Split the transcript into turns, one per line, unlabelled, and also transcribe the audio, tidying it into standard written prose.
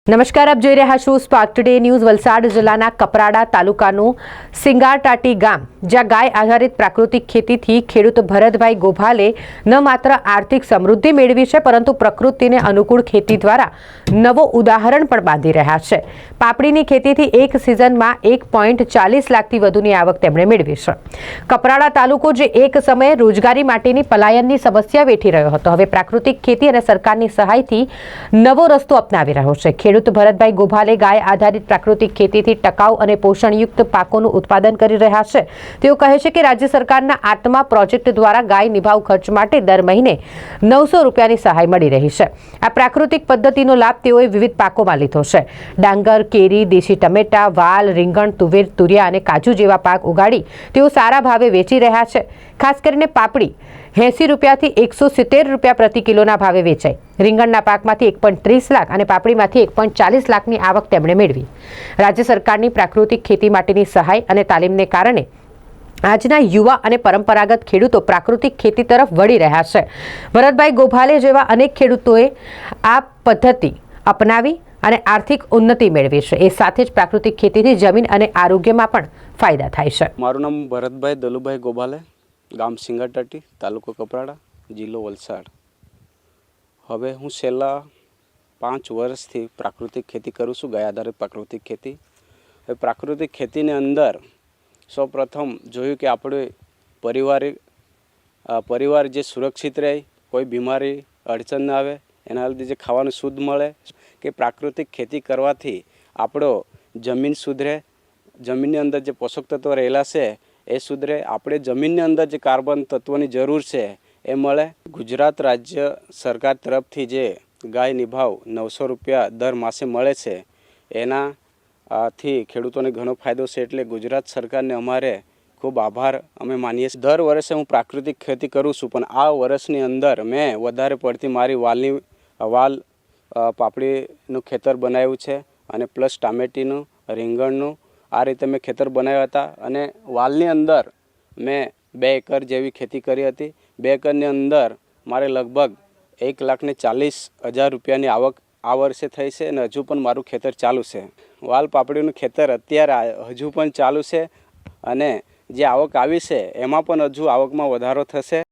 નમસ્કાર, આપ જોઈ રહ્યા છો સ્પાર્ક ટુડે ન્યૂઝ। વલસાડ જિલ્લાના કપરાડા તાલુકાનું સિંગારટાટી ગામ, જ્યાં ગાય આધારિત પ્રાકૃતિક ખેતીથી ખેડૂત ભરતભાઈ ગોભાલે ન માત્ર આર્થિક સમૃદ્ધિ મેળવી છે, પરંતુ પ્રકૃતિને અનુકૂળ ખેતી દ્વારા નવો ઉદાહરણ પણ બાંધી રહ્યા છે। પાપડીની ખેતીથી એક સિઝનમાં 1.40 લાખથી વધુની આવક તેમણે મેળવી છે। કપરાડા તાલુકો જે એક સમયે રોજગારી માટેની પલાયનની સમસ્યા વેઠી રહ્યો હતો, હવે પ્રાકૃતિક ખેતી અને સરકારની સહાયથી નવો રસ્તો અપનાવી રહ્યો છે। ખેડૂત ભરતભાઈ ગોભાલે ગાય આધારિત પ્રાકૃતિક ખેતીથી ટકાઉ અને પોષણયુક્ત પાકોનું ઉત્પાદન કરી રહ્યા છે। તેઓ કહે છે કે રાજ્ય સરકારના આત્મા પ્રોજેક્ટ દ્વારા ગાય નિભાવ ખર્ચ માટે દર મહિને 900 રૂપિયાની સહાય મળી રહી છે। આ પ્રાકૃતિક પદ્ધતિનો લાભ તેઓએ વિવિધ પાકોમાં લીધો છે। ડાંગર, કેરી, દેશી ટમેટા, વાલ, રીંગણ, તુવેર, તુરિયા અને કાજુ જેવા પાક ઉગાડી તેઓ સારા ભાવે વેચી રહ્યા છે। ખાસ કરીને પાપડી 80 રૂપિયાથી 170 રૂપિયા પ્રતિ કિલોના ભાવે વેચાઈ। રીંગણના પાકમાંથી 1.30 લાખ અને પાપડીમાંથી 1.40 લાખની આવક તેમણે મેળવી। રાજ્ય સરકારની પ્રાકૃતિક ખેતી માટેની સહાય અને તાલીમને કારણે આજના યુવા અને પરંપરાગત ખેડૂતો પ્રાકૃતિક ખેતી તરફ વળી રહ્યા છે। ભરતભાઈ ગોભાલે જેવા અનેક ખેડૂતોએ આ પદ્ધતિ અપનાવી અને આર્થિક ઉન્નતિ મેળવી છે। એ સાથે જ પ્રાકૃતિક ખેતીથી જમીન અને આરોગ્યમાં પણ ફાયદા થાય છે।
મારું નામ ભરતભાઈ દલુભાઈ ગોભાલે, ગામ સિંગારટાટી, તાલુકો કપરાડા, જિલ્લો વલસાડ। હવે હું છેલ્લા 5 વર્ષથી પ્રાકૃતિક ખેતી કરું છું, ગાય આધારિત પ્રાકૃતિક ખેતી। હવે પ્રાકૃતિક ખેતીની અંદર સૌપ્રથમ જોયું કે આપણે પરિવાર જે સુરક્ષિત રહે, કોઈ બીમારી અડચણ ના આવે, એના લીધે જે ખાવાનું શુદ્ધ મળે કે પ્રાકૃતિક ખેતી કરવાથી આપણો જમીન સુધરે, જમીનની અંદર જે પોષક તત્વો રહેલા છે એ સુધરે, આપણે જમીનની અંદર જે કાર્બન તત્વોની જરૂર છે એ મળે। ગુજરાત રાજ્ય સરકાર તરફથી જે ગાય નિભાવ 900 રૂપિયા દર માસે મળે છે, એનાથી ખેડૂતોને ઘણો ફાયદો છે। એટલે ગુજરાત સરકારને અમારે ખૂબ આભાર અમે માનીએ છીએ। દર વર્ષે હું પ્રાકૃતિક ખેતી કરું છું, પણ આ વર્ષની અંદર મેં વધારે પડતી મારી વાલ પાપડીનું ખેતર બનાવ્યું છે અને પ્લસ ટામેટીનું, રીંગણનું, આ રીતે મેં ખેતર બનાવ્યા હતા। અને વાલની અંદર મેં 2 એકર જેવી ખેતી કરી હતી। 2 એકરની અંદર મારે લગભગ 1,40,000 રૂપિયાની આવક આ વર્ષે થઈ છે અને હજુ પણ મારું ખેતર ચાલુ છે। વાલ પાપડીનું ખેતર અત્યારે હજુ પણ ચાલુ છે અને જે આવક આવી છે એમાં પણ હજુ આવકમાં વધારો થશે।